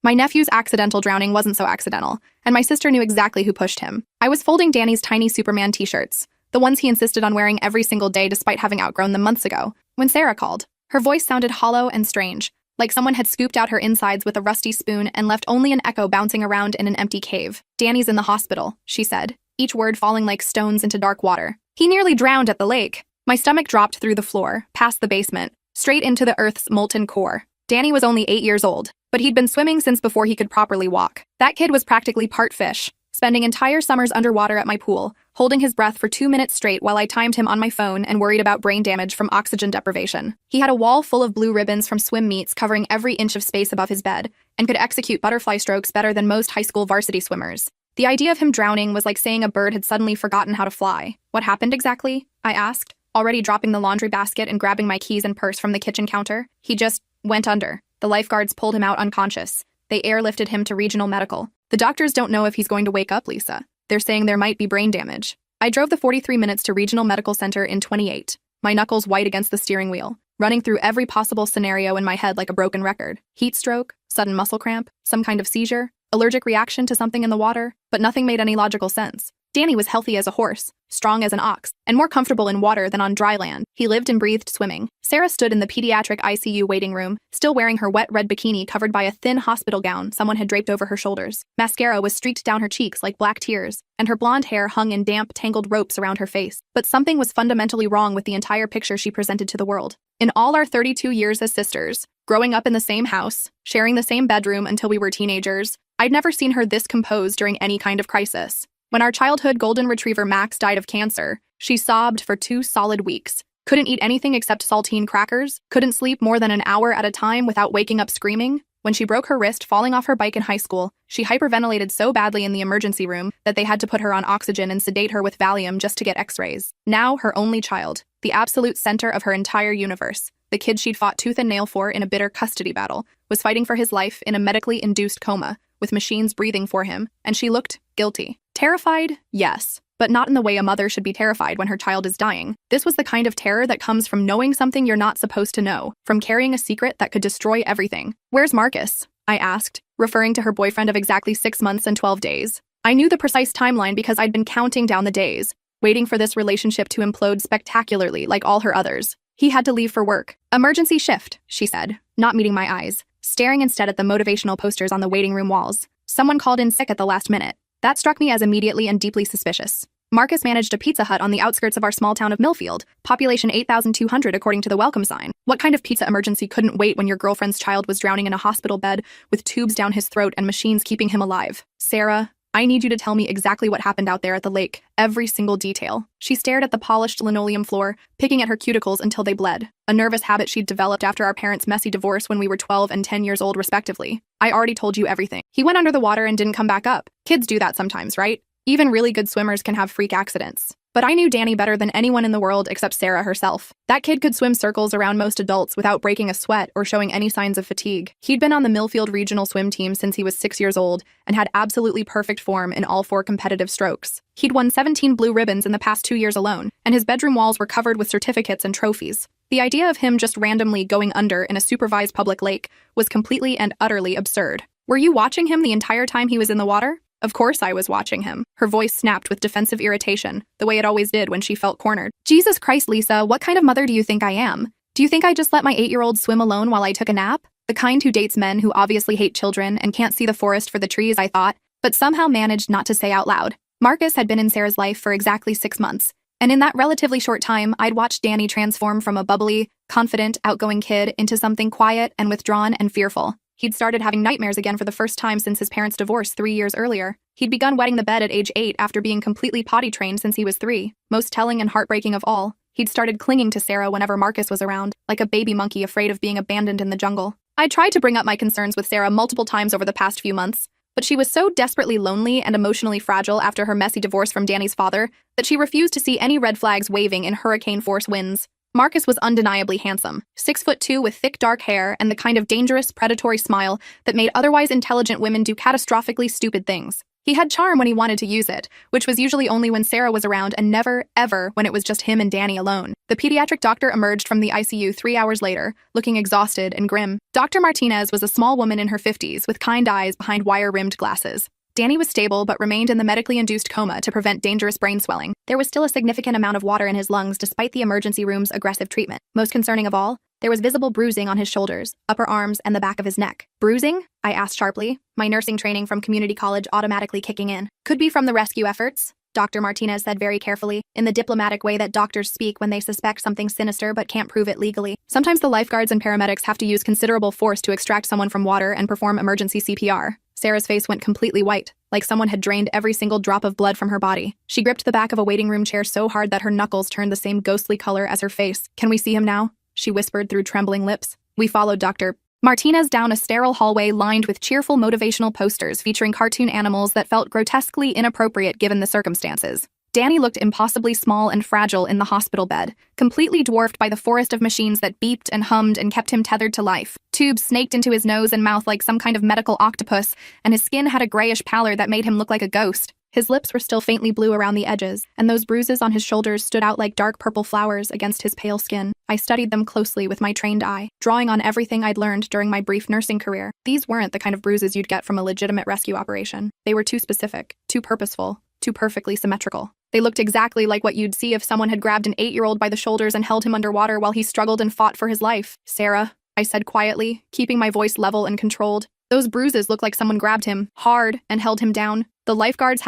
My nephew's accidental drowning wasn't so accidental, and my sister knew exactly who pushed him. I was folding Danny's tiny Superman t-shirts, the ones he insisted on wearing every single day despite having outgrown them months ago, when Sarah called. Her voice sounded hollow and strange, like someone had scooped out her insides with a rusty spoon and left only an echo bouncing around in an empty cave. "Danny's in the hospital," she said, each word falling like stones into dark water. "He nearly drowned at the lake." My stomach dropped through the floor, past the basement, straight into the Earth's molten core. Danny was only 8 years old, but he'd been swimming since before he could properly walk. That kid was practically part fish, spending entire summers underwater at my pool, holding his breath for 2 minutes straight while I timed him on my phone and worried about brain damage from oxygen deprivation. He had a wall full of blue ribbons from swim meets covering every inch of space above his bed, and could execute butterfly strokes better than most high school varsity swimmers. The idea of him drowning was like saying a bird had suddenly forgotten how to fly. "What happened exactly?" I asked, already dropping the laundry basket and grabbing my keys and purse from the kitchen counter. "He just went under. The lifeguards pulled him out unconscious. They airlifted him to regional medical. The doctors don't know if he's going to wake up, Lisa. They're saying there might be brain damage." I drove the 43 minutes to Regional Medical Center in 28, my knuckles white against the steering wheel, running through every possible scenario in my head like a broken record. Heat stroke, sudden muscle cramp, some kind of seizure, allergic reaction to something in the water, but nothing made any logical sense. Danny was healthy as a horse, strong as an ox, and more comfortable in water than on dry land. He lived and breathed swimming. Sarah stood in the pediatric ICU waiting room, still wearing her wet red bikini covered by a thin hospital gown someone had draped over her shoulders. Mascara was streaked down her cheeks like black tears, and her blonde hair hung in damp, tangled ropes around her face. But something was fundamentally wrong with the entire picture she presented to the world. In all our 32 years as sisters, growing up in the same house, sharing the same bedroom until we were teenagers, I'd never seen her this composed during any kind of crisis. When our childhood golden retriever Max died of cancer, she sobbed for 2 solid weeks. Couldn't eat anything except saltine crackers, couldn't sleep more than an hour at a time without waking up screaming. When she broke her wrist falling off her bike in high school, she hyperventilated so badly in the emergency room that they had to put her on oxygen and sedate her with Valium just to get x-rays. Now, her only child, the absolute center of her entire universe, the kid she'd fought tooth and nail for in a bitter custody battle, was fighting for his life in a medically induced coma, with machines breathing for him, and she looked guilty. Terrified? Yes, but not in the way a mother should be terrified when her child is dying. This was the kind of terror that comes from knowing something you're not supposed to know, from carrying a secret that could destroy everything. "Where's Marcus?" I asked, referring to her boyfriend of exactly 6 months and 12 days. I knew the precise timeline because I'd been counting down the days, waiting for this relationship to implode spectacularly like all her others. "He had to leave for work. Emergency shift," she said, not meeting my eyes, staring instead at the motivational posters on the waiting room walls. "Someone called in sick at the last minute." That struck me as immediately and deeply suspicious. Marcus managed a Pizza Hut on the outskirts of our small town of Millfield, population 8,200 according to the welcome sign. What kind of pizza emergency couldn't wait when your girlfriend's child was drowning in a hospital bed with tubes down his throat and machines keeping him alive? "Sarah, I need you to tell me exactly what happened out there at the lake, every single detail." She stared at the polished linoleum floor, picking at her cuticles until they bled, a nervous habit she'd developed after our parents' messy divorce when we were 12 and 10 years old respectively. "I already told you everything. He went under the water and didn't come back up. Kids do that sometimes, right? Even really good swimmers can have freak accidents." But I knew Danny better than anyone in the world except Sarah herself. That kid could swim circles around most adults without breaking a sweat or showing any signs of fatigue. He'd been on the Millfield regional swim team since he was 6 years old and had absolutely perfect form in all 4 competitive strokes. He'd won 17 blue ribbons in the past 2 years alone, and his bedroom walls were covered with certificates and trophies. The idea of him just randomly going under in a supervised public lake was completely and utterly absurd. "Were you watching him the entire time he was in the water?" "Of course I was watching him." Her voice snapped with defensive irritation, the way it always did when she felt cornered. "Jesus Christ, Lisa, what kind of mother do you think I am? Do you think I just let my 8-year-old swim alone while I took a nap? The kind who dates men who obviously hate children and can't see the forest for the trees, I thought, but somehow managed not to say out loud." Marcus had been in Sarah's life for exactly 6 months, and in that relatively short time, I'd watched Danny transform from a bubbly, confident, outgoing kid into something quiet and withdrawn and fearful. He'd started having nightmares again for the first time since his parents' divorce 3 years earlier. He'd begun wetting the bed at age 8 after being completely potty trained since he was 3. Most telling and heartbreaking of all, he'd started clinging to Sarah whenever Marcus was around, like a baby monkey afraid of being abandoned in the jungle. I tried to bring up my concerns with Sarah multiple times over the past few months, but she was so desperately lonely and emotionally fragile after her messy divorce from Danny's father that she refused to see any red flags waving in hurricane-force winds. Marcus was undeniably handsome, 6'2" with thick dark hair and the kind of dangerous, predatory smile that made otherwise intelligent women do catastrophically stupid things. He had charm when he wanted to use it, which was usually only when Sarah was around and never, ever when it was just him and Danny alone. The pediatric doctor emerged from the ICU 3 hours later, looking exhausted and grim. Dr. Martinez was a small woman in her 50s with kind eyes behind wire-rimmed glasses. Danny was stable but remained in the medically induced coma to prevent dangerous brain swelling. There was still a significant amount of water in his lungs despite the emergency room's aggressive treatment. Most concerning of all, there was visible bruising on his shoulders, upper arms, and the back of his neck. Bruising? I asked sharply, my nursing training from community college automatically kicking in. Could be from the rescue efforts, Dr. Martinez said very carefully, in the diplomatic way that doctors speak when they suspect something sinister but can't prove it legally. Sometimes the lifeguards and paramedics have to use considerable force to extract someone from water and perform emergency CPR. Sarah's face went completely white, like someone had drained every single drop of blood from her body. She gripped the back of a waiting room chair so hard that her knuckles turned the same ghostly color as her face. Can we see him now? She whispered through trembling lips. We followed Dr. Martinez down a sterile hallway lined with cheerful motivational posters featuring cartoon animals that felt grotesquely inappropriate given the circumstances. Danny looked impossibly small and fragile in the hospital bed, completely dwarfed by the forest of machines that beeped and hummed and kept him tethered to life. Tubes snaked into his nose and mouth like some kind of medical octopus, and his skin had a grayish pallor that made him look like a ghost. His lips were still faintly blue around the edges, and those bruises on his shoulders stood out like dark purple flowers against his pale skin. I studied them closely with my trained eye, drawing on everything I'd learned during my brief nursing career. These weren't the kind of bruises you'd get from a legitimate rescue operation. They were too specific, too purposeful, too perfectly symmetrical. They looked exactly like what you'd see if someone had grabbed an 8-year-old by the shoulders and held him underwater while he struggled and fought for his life. Sarah, I said quietly, keeping my voice level and controlled. Those bruises looked like someone grabbed him, hard, and held him down. The lifeguards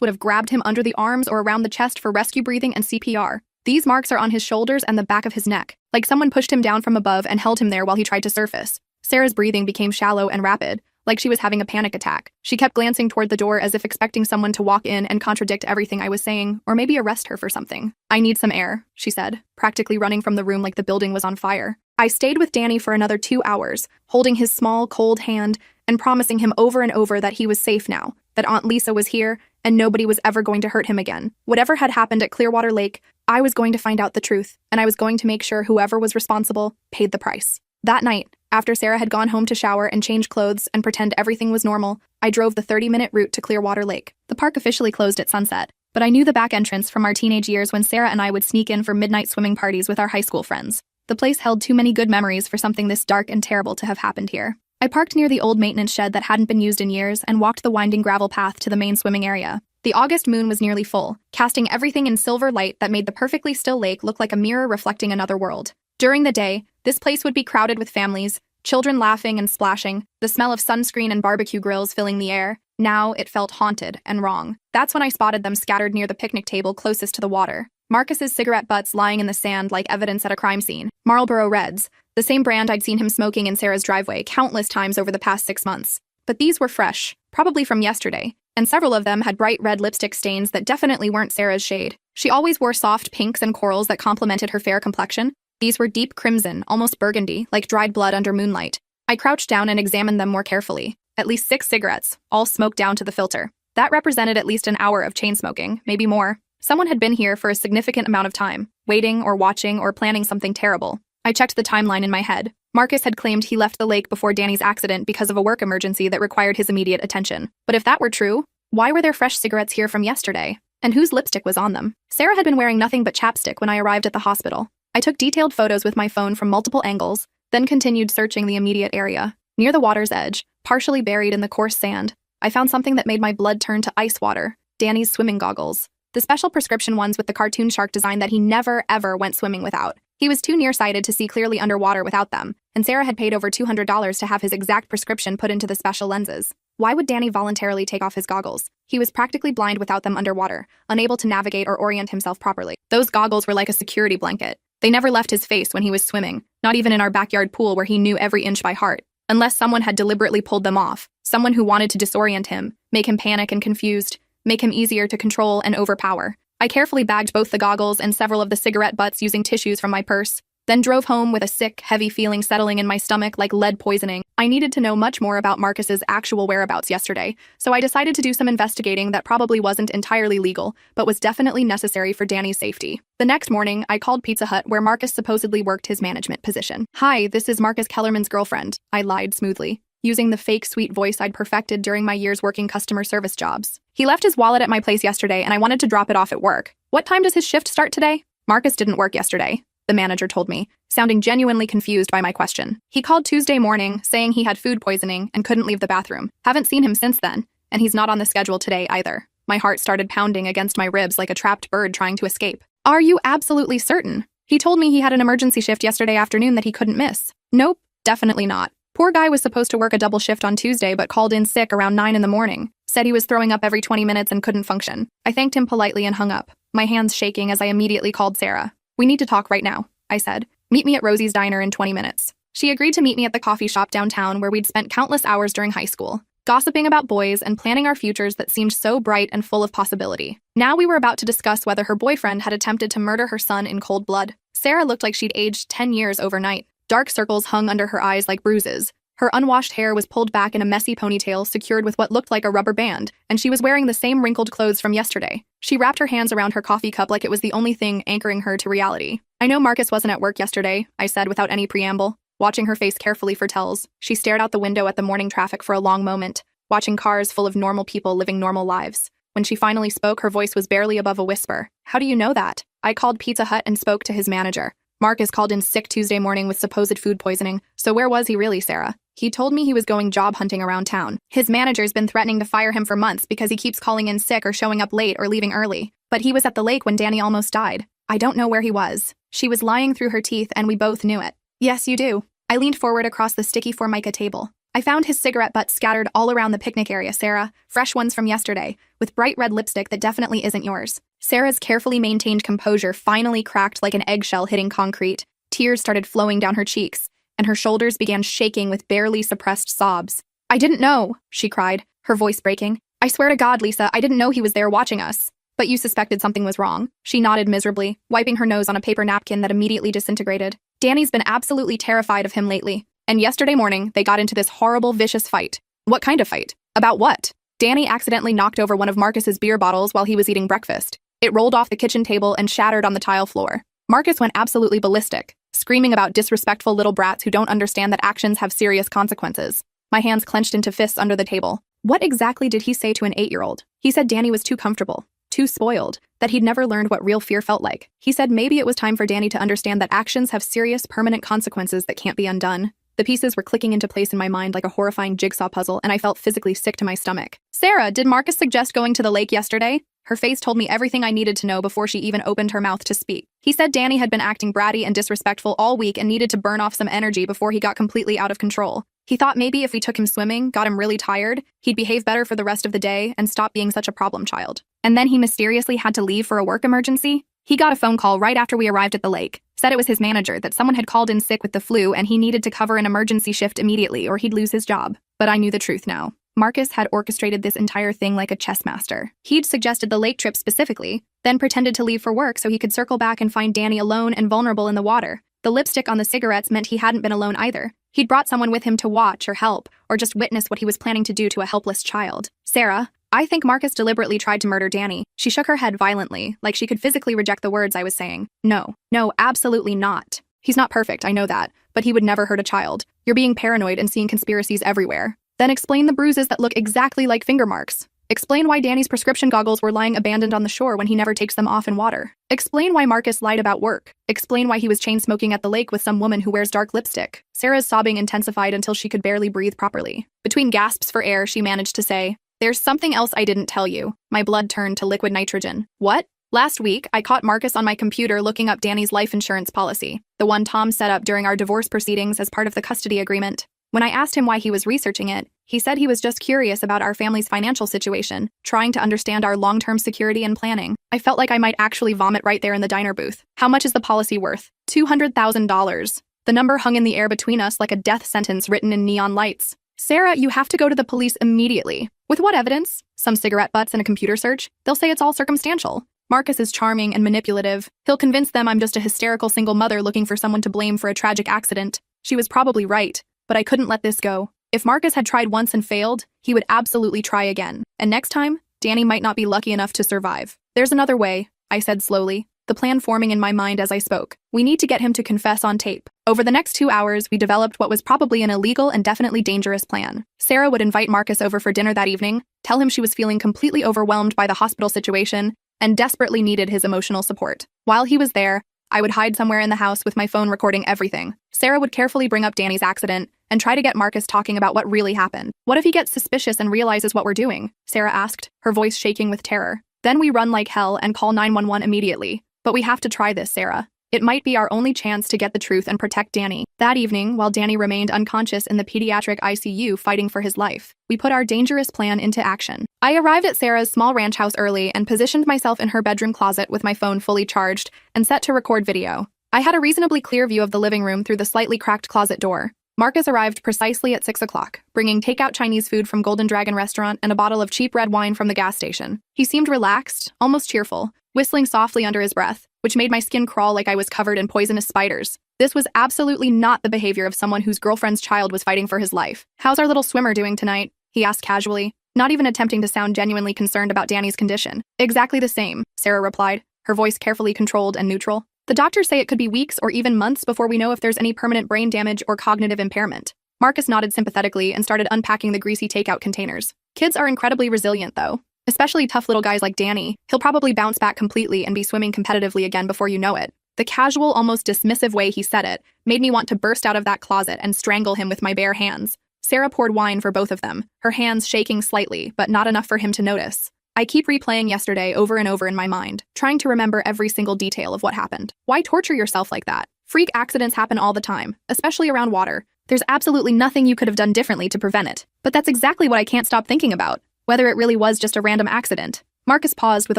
would have grabbed him under the arms or around the chest for rescue breathing and CPR. These marks are on his shoulders and the back of his neck, like someone pushed him down from above and held him there while he tried to surface. Sarah's breathing became shallow and rapid, like she was having a panic attack. She kept glancing toward the door as if expecting someone to walk in and contradict everything I was saying, or maybe arrest her for something. I need some air, she said, practically running from the room like the building was on fire. I stayed with Danny for another 2 hours, holding his small, cold hand and promising him over and over that he was safe now, that Aunt Lisa was here, and nobody was ever going to hurt him again. Whatever had happened at Clearwater Lake, I was going to find out the truth, and I was going to make sure whoever was responsible paid the price. That night, after Sarah had gone home to shower and change clothes and pretend everything was normal, I drove the 30-minute route to Clearwater Lake. The park officially closed at sunset, but I knew the back entrance from our teenage years when Sarah and I would sneak in for midnight swimming parties with our high school friends. The place held too many good memories for something this dark and terrible to have happened here. I parked near the old maintenance shed that hadn't been used in years and walked the winding gravel path to the main swimming area. The August moon was nearly full, casting everything in silver light that made the perfectly still lake look like a mirror reflecting another world. During the day, this place would be crowded with families, children laughing and splashing, the smell of sunscreen and barbecue grills filling the air. Now it felt haunted and wrong. That's when I spotted them scattered near the picnic table closest to the water. Marcus's cigarette butts lying in the sand like evidence at a crime scene. Marlboro Reds, the same brand I'd seen him smoking in Sarah's driveway countless times over the past 6 months. But these were fresh, probably from yesterday, and several of them had bright red lipstick stains that definitely weren't Sarah's shade. She always wore soft pinks and corals that complemented her fair complexion. These were deep crimson, almost burgundy, like dried blood under moonlight. I crouched down and examined them more carefully. At least 6 cigarettes, all smoked down to the filter. That represented at least an hour of chain smoking, maybe more. Someone had been here for a significant amount of time, waiting or watching or planning something terrible. I checked the timeline in my head. Marcus had claimed he left the lake before Danny's accident because of a work emergency that required his immediate attention. But if that were true, why were there fresh cigarettes here from yesterday? And whose lipstick was on them? Sarah had been wearing nothing but chapstick when I arrived at the hospital. I took detailed photos with my phone from multiple angles, then continued searching the immediate area. Near the water's edge, partially buried in the coarse sand, I found something that made my blood turn to ice water: Danny's swimming goggles. The special prescription ones with the cartoon shark design that he never, ever went swimming without. He was too nearsighted to see clearly underwater without them, and Sarah had paid over $200 to have his exact prescription put into the special lenses. Why would Danny voluntarily take off his goggles? He was practically blind without them underwater, unable to navigate or orient himself properly. Those goggles were like a security blanket. They never left his face when he was swimming, not even in our backyard pool where he knew every inch by heart. Unless someone had deliberately pulled them off, someone who wanted to disorient him, make him panic and confused, make him easier to control and overpower. I carefully bagged both the goggles and several of the cigarette butts using tissues from my purse, then drove home with a sick, heavy feeling settling in my stomach like lead poisoning. I needed to know much more about Marcus's actual whereabouts yesterday, so I decided to do some investigating that probably wasn't entirely legal, but was definitely necessary for Danny's safety. The next morning, I called Pizza Hut where Marcus supposedly worked his management position. "Hi, this is Marcus Kellerman's girlfriend," I lied smoothly. using the fake sweet voice I'd perfected during my years working customer service jobs. He left his wallet at my place yesterday and I wanted to drop it off at work. What time does his shift start today? Marcus didn't work yesterday, the manager told me, sounding genuinely confused by my question. He called Tuesday morning, saying he had food poisoning and couldn't leave the bathroom. Haven't seen him since then, and he's not on the schedule today either. My heart started pounding against my ribs like a trapped bird trying to escape. Are you absolutely certain? He told me he had an emergency shift yesterday afternoon that he couldn't miss. Nope, definitely not. Poor guy was supposed to work a double shift on Tuesday but called in sick around 9 in the morning. Said he was throwing up every 20 minutes and couldn't function. I thanked him politely and hung up, my hands shaking as I immediately called Sarah. We need to talk right now, I said. Meet me at Rosie's Diner in 20 minutes. She agreed to meet me at the coffee shop downtown where we'd spent countless hours during high school, gossiping about boys and planning our futures that seemed so bright and full of possibility. Now we were about to discuss whether her boyfriend had attempted to murder her son in cold blood. Sarah looked like she'd aged 10 years overnight. Dark circles hung under her eyes like bruises. Her unwashed hair was pulled back in a messy ponytail secured with what looked like a rubber band, and she was wearing the same wrinkled clothes from yesterday. She wrapped her hands around her coffee cup like it was the only thing anchoring her to reality. I know Marcus wasn't at work yesterday, I said without any preamble. Watching her face carefully for tells, she stared out the window at the morning traffic for a long moment, watching cars full of normal people living normal lives. When she finally spoke, her voice was barely above a whisper. How do you know that? I called Pizza Hut and spoke to his manager. Marcus called in sick Tuesday morning with supposed food poisoning, so where was he really, Sarah? He told me he was going job hunting around town. His manager's been threatening to fire him for months because he keeps calling in sick or showing up late or leaving early. But he was at the lake when Danny almost died. I don't know where he was. She was lying through her teeth and we both knew it. Yes, you do. I leaned forward across the sticky Formica table. I found his cigarette butts scattered all around the picnic area, Sarah, fresh ones from yesterday, with bright red lipstick that definitely isn't yours. Sarah's carefully maintained composure finally cracked like an eggshell hitting concrete. Tears started flowing down her cheeks, and her shoulders began shaking with barely suppressed sobs. I didn't know, she cried, her voice breaking. I swear to God, Lisa, I didn't know he was there watching us. But you suspected something was wrong. She nodded miserably, wiping her nose on a paper napkin that immediately disintegrated. Danny's been absolutely terrified of him lately. And yesterday morning, they got into this horrible, vicious fight. What kind of fight? About what? Danny accidentally knocked over one of Marcus's beer bottles while he was eating breakfast. It rolled off the kitchen table and shattered on the tile floor. Marcus went absolutely ballistic, screaming about disrespectful little brats who don't understand that actions have serious consequences. My hands clenched into fists under the table. What exactly did he say to an 8-year-old? He said Danny was too comfortable, too spoiled, that he'd never learned what real fear felt like. He said maybe it was time for Danny to understand that actions have serious, permanent consequences that can't be undone. The pieces were clicking into place in my mind like a horrifying jigsaw puzzle, and I felt physically sick to my stomach. Sarah, did Marcus suggest going to the lake yesterday? Her face told me everything I needed to know before she even opened her mouth to speak. He said Danny had been acting bratty and disrespectful all week and needed to burn off some energy before he got completely out of control. He thought maybe if we took him swimming, got him really tired, he'd behave better for the rest of the day and stop being such a problem child. And then he mysteriously had to leave for a work emergency? He got a phone call right after we arrived at the lake. Said it was his manager, that someone had called in sick with the flu and he needed to cover an emergency shift immediately or he'd lose his job. But I knew the truth now. Marcus had orchestrated this entire thing like a chess master. He'd suggested the lake trip specifically, then pretended to leave for work so he could circle back and find Danny alone and vulnerable in the water. The lipstick on the cigarettes meant he hadn't been alone either. He'd brought someone with him to watch or help, or just witness what he was planning to do to a helpless child. Sarah, I think Marcus deliberately tried to murder Danny. She shook her head violently, like she could physically reject the words I was saying. No, absolutely not. He's not perfect, I know that, but he would never hurt a child. You're being paranoid and seeing conspiracies everywhere. Then explain the bruises that look exactly like finger marks. Explain why Danny's prescription goggles were lying abandoned on the shore when he never takes them off in water. Explain why Marcus lied about work. Explain why he was chain smoking at the lake with some woman who wears dark lipstick. Sarah's sobbing intensified until she could barely breathe properly. Between gasps for air, she managed to say, "There's something else I didn't tell you." My blood turned to liquid nitrogen. What? Last week, I caught Marcus on my computer looking up Danny's life insurance policy, the one Tom set up during our divorce proceedings as part of the custody agreement. When I asked him why he was researching it, he said he was just curious about our family's financial situation, trying to understand our long-term security and planning. I felt like I might actually vomit right there in the diner booth. How much is the policy worth? $200,000. The number hung in the air between us like a death sentence written in neon lights. Sarah, you have to go to the police immediately. With what evidence? Some cigarette butts and a computer search? They'll say it's all circumstantial. Marcus is charming and manipulative. He'll convince them I'm just a hysterical single mother looking for someone to blame for a tragic accident. She was probably right. But I couldn't let this go. If Marcus had tried once and failed, he would absolutely try again. And next time, Danny might not be lucky enough to survive. There's another way, I said slowly. the plan forming in my mind as I spoke. We need to get him to confess on tape. Over the next 2 hours, we developed what was probably an illegal and definitely dangerous plan. Sarah would invite Marcus over for dinner that evening, tell him she was feeling completely overwhelmed by the hospital situation, and desperately needed his emotional support. While he was there, I would hide somewhere in the house with my phone recording everything. Sarah would carefully bring up Danny's accident and try to get Marcus talking about what really happened. What if he gets suspicious and realizes what we're doing? Sarah asked, her voice shaking with terror. Then we run like hell and call 911 immediately. But we have to try this, Sarah. It might be our only chance to get the truth and protect Danny. That evening, while Danny remained unconscious in the pediatric ICU fighting for his life, we put our dangerous plan into action. I arrived at Sarah's small ranch house early and positioned myself in her bedroom closet with my phone fully charged and set to record video. I had a reasonably clear view of the living room through the slightly cracked closet door. Marcus arrived precisely at 6 o'clock, bringing takeout Chinese food from Golden Dragon restaurant and a bottle of cheap red wine from the gas station. He seemed relaxed, almost cheerful, whistling softly under his breath, which made my skin crawl like I was covered in poisonous spiders. This was absolutely not the behavior of someone whose girlfriend's child was fighting for his life. "How's our little swimmer doing tonight?" he asked casually, not even attempting to sound genuinely concerned about Danny's condition. "Exactly the same," Sarah replied, her voice carefully controlled and neutral. "The doctors say it could be weeks or even months before we know if there's any permanent brain damage or cognitive impairment." Marcus nodded sympathetically and started unpacking the greasy takeout containers. "Kids are incredibly resilient, though. Especially tough little guys like Danny. He'll probably bounce back completely and be swimming competitively again before you know it." The casual, almost dismissive way he said it made me want to burst out of that closet and strangle him with my bare hands. Sarah poured wine for both of them, her hands shaking slightly, but not enough for him to notice. I keep replaying yesterday over and over in my mind, trying to remember every single detail of what happened. Why torture yourself like that? Freak accidents happen all the time, especially around water. There's absolutely nothing you could have done differently to prevent it. But that's exactly what I can't stop thinking about. Whether it really was just a random accident. Marcus paused with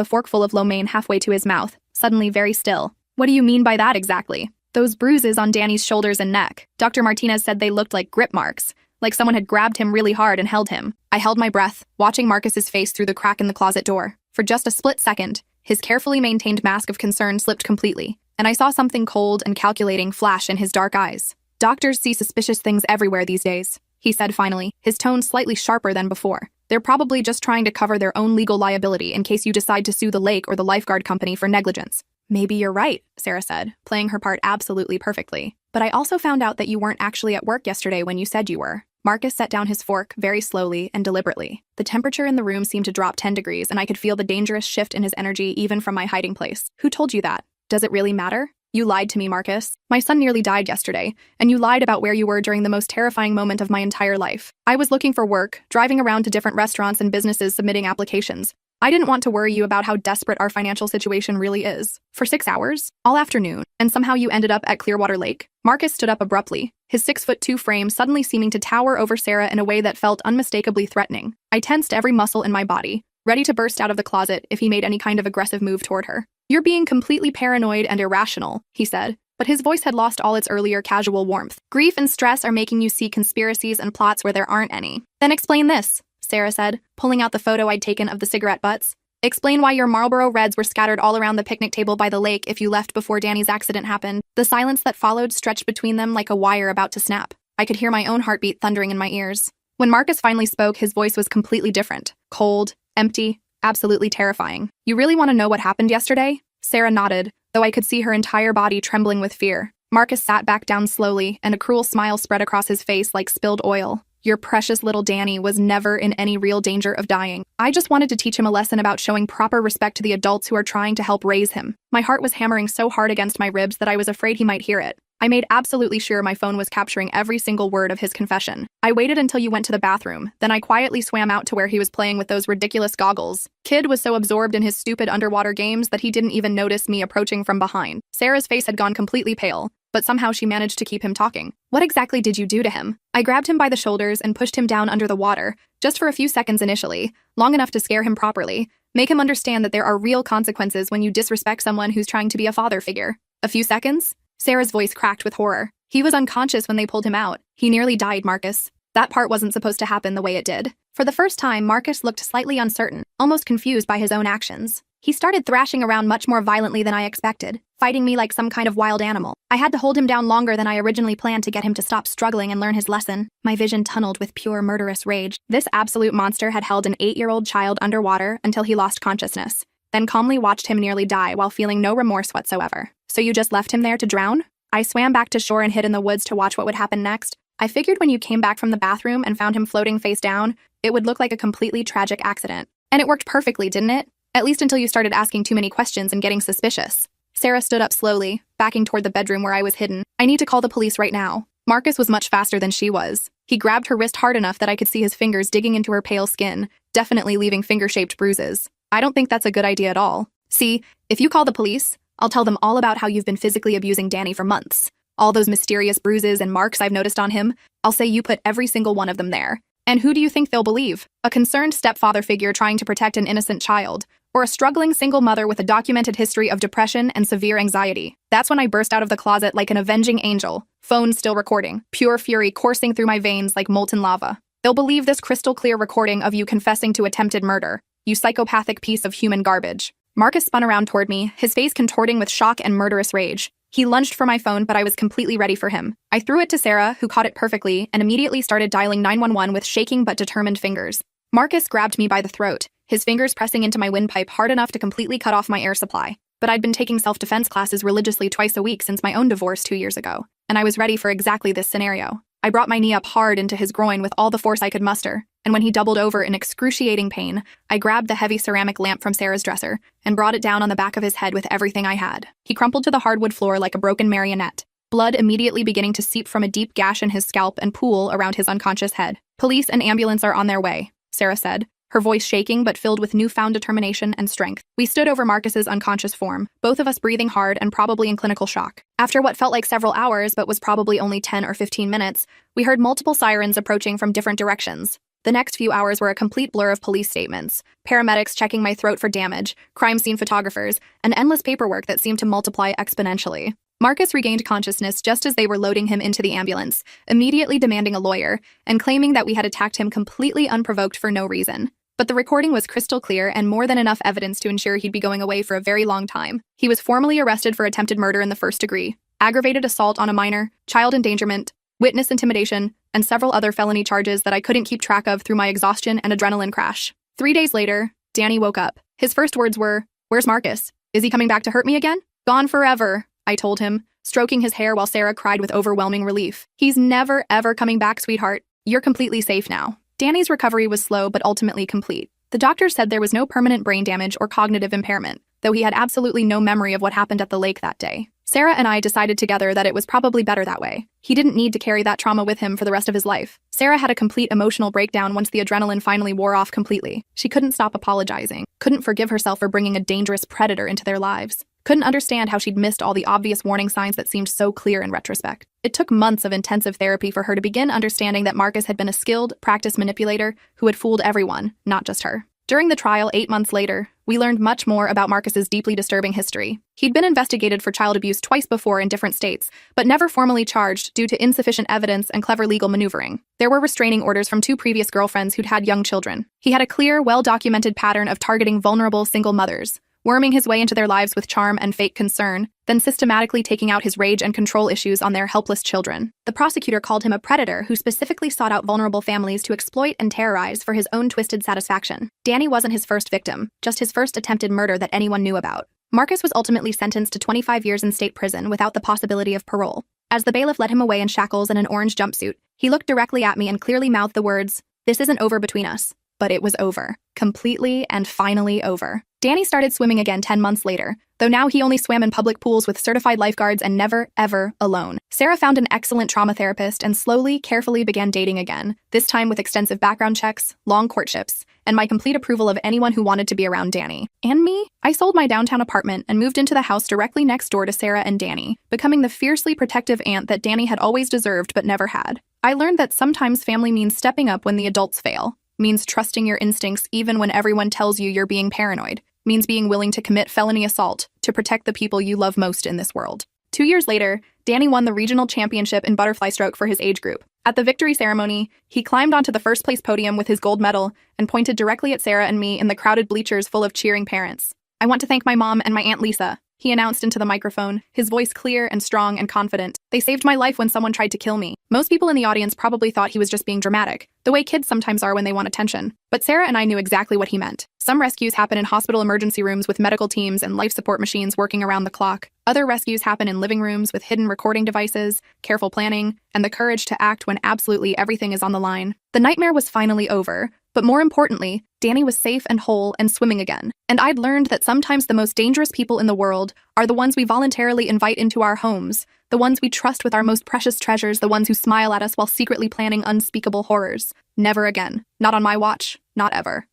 a forkful of lo mein halfway to his mouth, suddenly very still. "What do you mean by that exactly?" "Those bruises on Danny's shoulders and neck. Dr. Martinez said they looked like grip marks, like someone had grabbed him really hard and held him." I held my breath, watching Marcus's face through the crack in the closet door. For just a split second, his carefully maintained mask of concern slipped completely, and I saw something cold and calculating flash in his dark eyes. "Doctors see suspicious things everywhere these days," he said finally, his tone slightly sharper than before. "They're probably just trying to cover their own legal liability in case you decide to sue the lake or the lifeguard company for negligence." "Maybe you're right," Sarah said, playing her part absolutely perfectly. "But I also found out that you weren't actually at work yesterday when you said you were." Marcus set down his fork very slowly and deliberately. The temperature in the room seemed to drop 10 degrees, and I could feel the dangerous shift in his energy even from my hiding place. "Who told you that? Does it really matter? You lied to me, Marcus. My son nearly died yesterday, and you lied about where you were during the most terrifying moment of my entire life. I was looking for work, driving around to different restaurants and businesses submitting applications. I didn't want to worry you about how desperate our financial situation really is. For 6 hours, all afternoon, and somehow you ended up at Clearwater Lake." Marcus stood up abruptly, his 6'2" frame suddenly seeming to tower over Sarah in a way that felt unmistakably threatening. I tensed every muscle in my body, ready to burst out of the closet if he made any kind of aggressive move toward her. "You're being completely paranoid and irrational," he said, but his voice had lost all its earlier casual warmth. "Grief and stress are making you see conspiracies and plots where there aren't any." "Then explain this," Sarah said, pulling out the photo I'd taken of the cigarette butts. "Explain why your Marlboro Reds were scattered all around the picnic table by the lake if you left before Danny's accident happened." The silence that followed stretched between them like a wire about to snap. I could hear my own heartbeat thundering in my ears. When Marcus finally spoke, his voice was completely different. Cold, empty, absolutely terrifying. "You really want to know what happened yesterday?" Sarah nodded, though I could see her entire body trembling with fear. Marcus sat back down slowly, and a cruel smile spread across his face like spilled oil. "Your precious little Danny was never in any real danger of dying. I just wanted to teach him a lesson about showing proper respect to the adults who are trying to help raise him." My heart was hammering so hard against my ribs that I was afraid he might hear it. I made absolutely sure my phone was capturing every single word of his confession. "I waited until you went to the bathroom, then I quietly swam out to where he was playing with those ridiculous goggles." Kid was so absorbed in his stupid underwater games that he didn't even notice me approaching from behind. Sarah's face had gone completely pale, but somehow she managed to keep him talking. "What exactly did you do to him?" I grabbed him by the shoulders and pushed him down under the water, just for a few seconds initially, long enough to scare him properly, make him understand that there are real consequences when you disrespect someone who's trying to be a father figure. "A few seconds?" Sarah's voice cracked with horror. "He was unconscious when they pulled him out. He nearly died, Marcus. That part wasn't supposed to happen the way it did." For the first time, Marcus looked slightly uncertain, almost confused by his own actions. He started thrashing around much more violently than I expected, fighting me like some kind of wild animal. I had to hold him down longer than I originally planned to get him to stop struggling and learn his lesson. My vision tunneled with pure murderous rage. This absolute monster had held an 8-year-old child underwater until he lost consciousness. then calmly watched him nearly die while feeling no remorse whatsoever. So you just left him there to drown? I swam back to shore and hid in the woods to watch what would happen next. I figured when you came back from the bathroom and found him floating face down, it would look like a completely tragic accident. And it worked perfectly, didn't it? At least until you started asking too many questions and getting suspicious. Sarah stood up slowly, backing toward the bedroom where I was hidden. I need to call the police right now. Marcus was much faster than she was. He grabbed her wrist hard enough that I could see his fingers digging into her pale skin, definitely leaving finger-shaped bruises. I don't think that's a good idea at all. See, if you call the police, I'll tell them all about how you've been physically abusing Danny for months. All those mysterious bruises and marks I've noticed on him, I'll say you put every single one of them there. And who do you think they'll believe? A concerned stepfather figure trying to protect an innocent child? Or a struggling single mother with a documented history of depression and severe anxiety? That's when I burst out of the closet like an avenging angel, phone still recording, pure fury coursing through my veins like molten lava. They'll believe this crystal-clear recording of you confessing to attempted murder, you psychopathic piece of human garbage. Marcus spun around toward me, his face contorting with shock and murderous rage. He lunged for my phone, but I was completely ready for him. I threw it to Sarah, who caught it perfectly, and immediately started dialing 911 with shaking but determined fingers. Marcus grabbed me by the throat, his fingers pressing into my windpipe hard enough to completely cut off my air supply. But I'd been taking self-defense classes religiously twice a week since my own divorce 2 years ago, and I was ready for exactly this scenario. I brought my knee up hard into his groin with all the force I could muster, and when he doubled over in excruciating pain, I grabbed the heavy ceramic lamp from Sarah's dresser and brought it down on the back of his head with everything I had. He crumpled to the hardwood floor like a broken marionette, blood immediately beginning to seep from a deep gash in his scalp and pool around his unconscious head. "Police and ambulance are on their way," Sarah said, her voice shaking but filled with newfound determination and strength. We stood over Marcus's unconscious form, both of us breathing hard and probably in clinical shock. After what felt like several hours but was probably only 10 or 15 minutes, we heard multiple sirens approaching from different directions. The next few hours were a complete blur of police statements, paramedics checking my throat for damage, crime scene photographers, and endless paperwork that seemed to multiply exponentially. Marcus regained consciousness just as they were loading him into the ambulance, immediately demanding a lawyer and claiming that we had attacked him completely unprovoked for no reason. But the recording was crystal clear and more than enough evidence to ensure he'd be going away for a very long time. He was formally arrested for attempted murder in the first degree, aggravated assault on a minor, child endangerment, witness intimidation, and several other felony charges that I couldn't keep track of through my exhaustion and adrenaline crash. 3 days later, Danny woke up. His first words were, "Where's Marcus? Is he coming back to hurt me again?" "Gone forever," I told him, stroking his hair while Sarah cried with overwhelming relief. "He's never, ever coming back, sweetheart. You're completely safe now." Danny's recovery was slow but ultimately complete. The doctor said there was no permanent brain damage or cognitive impairment, though he had absolutely no memory of what happened at the lake that day. Sarah and I decided together that it was probably better that way. He didn't need to carry that trauma with him for the rest of his life. Sarah had a complete emotional breakdown once the adrenaline finally wore off completely. She couldn't stop apologizing, couldn't forgive herself for bringing a dangerous predator into their lives, couldn't understand how she'd missed all the obvious warning signs that seemed so clear in retrospect. It took months of intensive therapy for her to begin understanding that Marcus had been a skilled, practiced manipulator who had fooled everyone, not just her. During the trial 8 months later, we learned much more about Marcus's deeply disturbing history. He'd been investigated for child abuse twice before in different states, but never formally charged due to insufficient evidence and clever legal maneuvering. There were restraining orders from 2 previous girlfriends who'd had young children. He had a clear, well-documented pattern of targeting vulnerable single mothers, worming his way into their lives with charm and fake concern, then systematically taking out his rage and control issues on their helpless children. The prosecutor called him a predator who specifically sought out vulnerable families to exploit and terrorize for his own twisted satisfaction. Danny wasn't his first victim, just his first attempted murder that anyone knew about. Marcus was ultimately sentenced to 25 years in state prison without the possibility of parole. As the bailiff led him away in shackles and an orange jumpsuit, he looked directly at me and clearly mouthed the words, "This isn't over between us." But it was over. Completely and finally over. Danny started swimming again 10 months later, though now he only swam in public pools with certified lifeguards and never, ever alone. Sarah found an excellent trauma therapist and slowly, carefully began dating again, this time with extensive background checks, long courtships, and my complete approval of anyone who wanted to be around Danny. And me? I sold my downtown apartment and moved into the house directly next door to Sarah and Danny, becoming the fiercely protective aunt that Danny had always deserved but never had. I learned that sometimes family means stepping up when the adults fail, means trusting your instincts even when everyone tells you you're being paranoid, means being willing to commit felony assault to protect the people you love most in this world. 2 years later, Danny won the regional championship in butterfly stroke for his age group. At the victory ceremony, he climbed onto the first place podium with his gold medal and pointed directly at Sarah and me in the crowded bleachers full of cheering parents. "I want to thank my mom and my Aunt Lisa," he announced into the microphone, his voice clear and strong and confident. "They saved my life when someone tried to kill me." Most people in the audience probably thought he was just being dramatic, the way kids sometimes are when they want attention. But Sarah and I knew exactly what he meant. Some rescues happen in hospital emergency rooms with medical teams and life support machines working around the clock. Other rescues happen in living rooms with hidden recording devices, careful planning, and the courage to act when absolutely everything is on the line. The nightmare was finally over, but more importantly, Danny was safe and whole and swimming again. And I'd learned that sometimes the most dangerous people in the world are the ones we voluntarily invite into our homes, the ones we trust with our most precious treasures, the ones who smile at us while secretly planning unspeakable horrors. Never again. Not on my watch. Not ever.